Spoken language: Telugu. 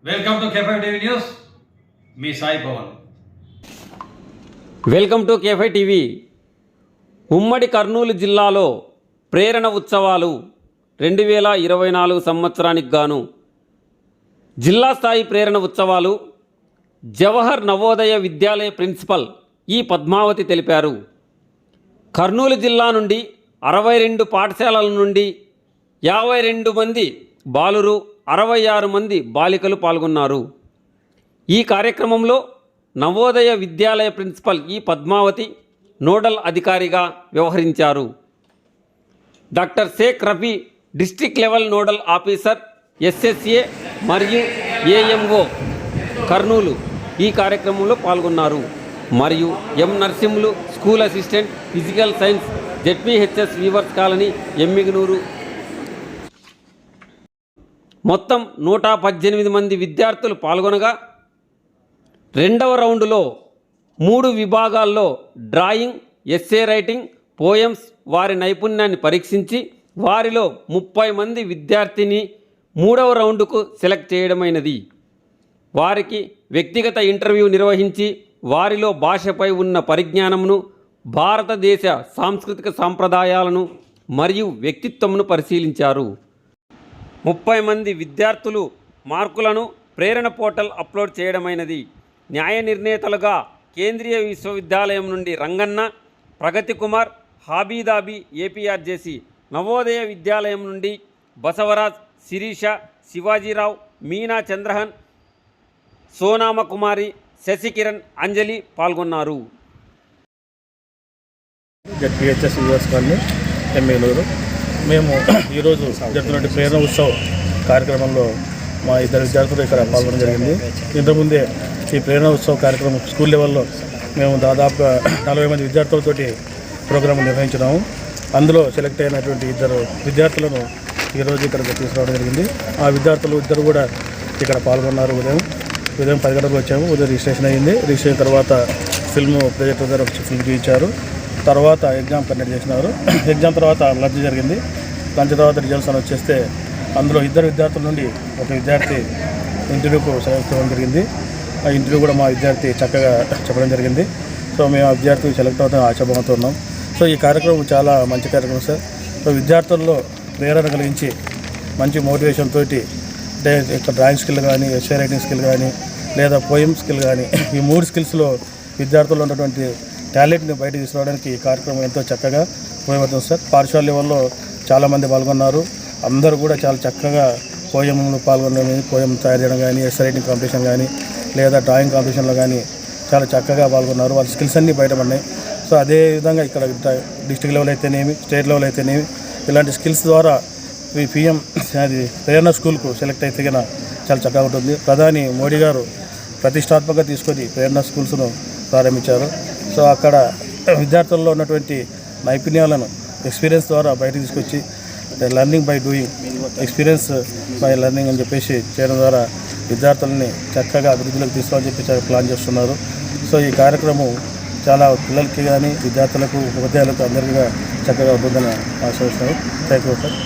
Welcome to K5 TV news. మీ Sai Pavan. Welcome to K5 TV. ఉమ్మడి కర్నూలు జిల్లాలో ప్రేరణ ఉత్సవాలు 2024 సంవత్సరానికి గాను జిల్లా స్థాయి ప్రేరణ ఉత్సవాలు జవహర్ నవోదయ విద్యాలయ ప్రిన్సిపల్ ఈ పద్మావతి తెలిపారు. కర్నూలు జిల్లా నుండి 62 పాఠశాలల నుండి 52 మంది బాలురు 66 మంది బాలికలు పాల్గొన్నారు. ఈ కార్యక్రమంలో నవోదయ విద్యాలయ ప్రిన్సిపల్ ఈ పద్మావతి నోడల్ అధికారిగా వ్యవహరించారు. Doctor Shaik Rafi district level nodal officer SSA మరియు AMO కర్నూలు ఈ కార్యక్రమంలో పాల్గొన్నారు. మరియు M Narasimhulu school assistant physical science ZPHS weavers colony Emmiganur మొత్తం 118 మంది విద్యార్థులు పాల్గొనగా రెండవ రౌండ్లో 3 విభాగాల్లో డ్రాయింగ్, ఎస్సే రైటింగ్, పోయమ్స్ వారి నైపుణ్యాన్ని పరీక్షించి వారిలో 30 మంది విద్యార్థిని మూడవ రౌండ్కు సెలెక్ట్ చేయడమైనది. వారికి వ్యక్తిగత ఇంటర్వ్యూ నిర్వహించి వారిలో భాషపై ఉన్న పరిజ్ఞానమును, భారతదేశ సాంస్కృతిక సాంప్రదాయాలను మరియు వ్యక్తిత్వమును పరిశీలించారు. 30 మంది విద్యార్థులు మార్కులను ప్రేరణ పోర్టల్ అప్లోడ్ చేయడమైనది. న్యాయ నిర్ణేతలుగా కేంద్రీయ విశ్వవిద్యాలయం నుండి రంగన్న, ప్రగతి కుమార్, హాబీదాబీ APRJC, నవోదయ విద్యాలయం నుండి బసవరాజ్, శిరీష, శివాజీరావు, మీనా చంద్రహన్, సోనామ కుమారి, శశికిరణ్, అంజలి పాల్గొన్నారు. ZPHS weavers colony Emmiganur. మేము ఈరోజు జరుగుతున్న ప్రేరణ ఉత్సవ్ కార్యక్రమంలో మా ఇద్దరు విద్యార్థులు ఇక్కడ పాల్గొనడం జరిగింది. ఇంతకుముందే ఈ ప్రేరణ ఉత్సవ్ కార్యక్రమం స్కూల్ లెవెల్లో మేము దాదాపుగా 40 మంది విద్యార్థులతోటి ప్రోగ్రాం నిర్వహించినాము. అందులో సెలెక్ట్ అయినటువంటి ఇద్దరు విద్యార్థులను ఈరోజు ఇక్కడికి తీసుకురావడం జరిగింది. ఆ విద్యార్థులు ఇద్దరు కూడా ఇక్కడ పాల్గొన్నారు. ఉదయం 10 గంటలకు వచ్చాము. ఉదయం రిజిస్ట్రేషన్ అయ్యింది. రిజిస్ట్రేషన్ తర్వాత ఫిల్మ్ ప్రాజెక్ట్ ద్వారా ఫిల్మ్ చూపించారు. తర్వాత ఎగ్జామ్ కండక్ట్ చేసినారు. ఎగ్జామ్ తర్వాత లంచ్ జరిగింది. లంచ్ తర్వాత రిజల్ట్స్ అని వచ్చేస్తే అందులో ఇద్దరు విద్యార్థుల నుండి ఒక విద్యార్థి ఇంటర్వ్యూకు సెలెక్ట్ అవ్వడం జరిగింది. ఆ ఇంటర్వ్యూ కూడా మా విద్యార్థి చక్కగా చెప్పడం జరిగింది. సో మేము ఆ విద్యార్థి సెలెక్ట్ అవుతాం ఆశాభావంతో ఉన్నాం. సో ఈ కార్యక్రమం చాలా మంచి కార్యక్రమం సార్. సో విద్యార్థుల్లో ప్రేరణ కలిగించి మంచి మోటివేషన్ తోటి అంటే డ్రాయింగ్ స్కిల్ కానీ, ఎస్సే రైటింగ్ స్కిల్ కానీ, లేదా పోయం స్కిల్ కానీ, ఈ 3 స్కిల్స్లో విద్యార్థుల్లో ఉన్నటువంటి టాలెంట్ని బయటకు తీసుకురావడానికి ఈ కార్యక్రమం ఎంతో చక్కగా ఉపయోగపడుతుంది సార్. పాఠశాల లెవెల్లో చాలామంది పాల్గొన్నారు. అందరూ కూడా చాలా చక్కగా పోయంలో పాల్గొనడం, పోయం తయారు చేయడం కానీ, ఎస్సే రైటింగ్ కాంపిటీషన్ కానీ, లేదా డ్రాయింగ్ కాంపిటీషన్లో కానీ చాలా చక్కగా పాల్గొన్నారు. వాళ్ళ స్కిల్స్ అన్నీ బయటపడినాయి. సో అదేవిధంగా ఇక్కడ డిస్ట్రిక్ట్ లెవెల్ అయితేనేమి, స్టేట్ లెవెల్ అయితేనేమి ఇలాంటి స్కిల్స్ ద్వారా ఈ PM అది ప్రేరణ స్కూల్కు సెలెక్ట్ అయితే కన్నా చాలా చక్కగా ఉంటుంది. ప్రధాని మోడీ గారు ప్రతిష్టాత్మకంగా తీసుకొని ప్రేరణ స్కూల్స్ను ప్రారంభించారు. సో అక్కడ విద్యార్థుల్లో ఉన్నటువంటి నైపుణ్యాలను ఎక్స్పీరియన్స్ ద్వారా బయటకు తీసుకొచ్చి learning by doing, experience by learning అని చెప్పేసి చేయడం ద్వారా విద్యార్థులని చక్కగా అభివృద్ధిలోకి తీసుకోవాలని చెప్పి ప్లాన్ చేస్తున్నారు. సో ఈ కార్యక్రమం చాలా పిల్లలకి కానీ, విద్యార్థులకు, ఉపాధ్యాయులకు అందరికీ చక్కగా ఉంటుందని ఆశిస్తున్నాను. Thank you sir.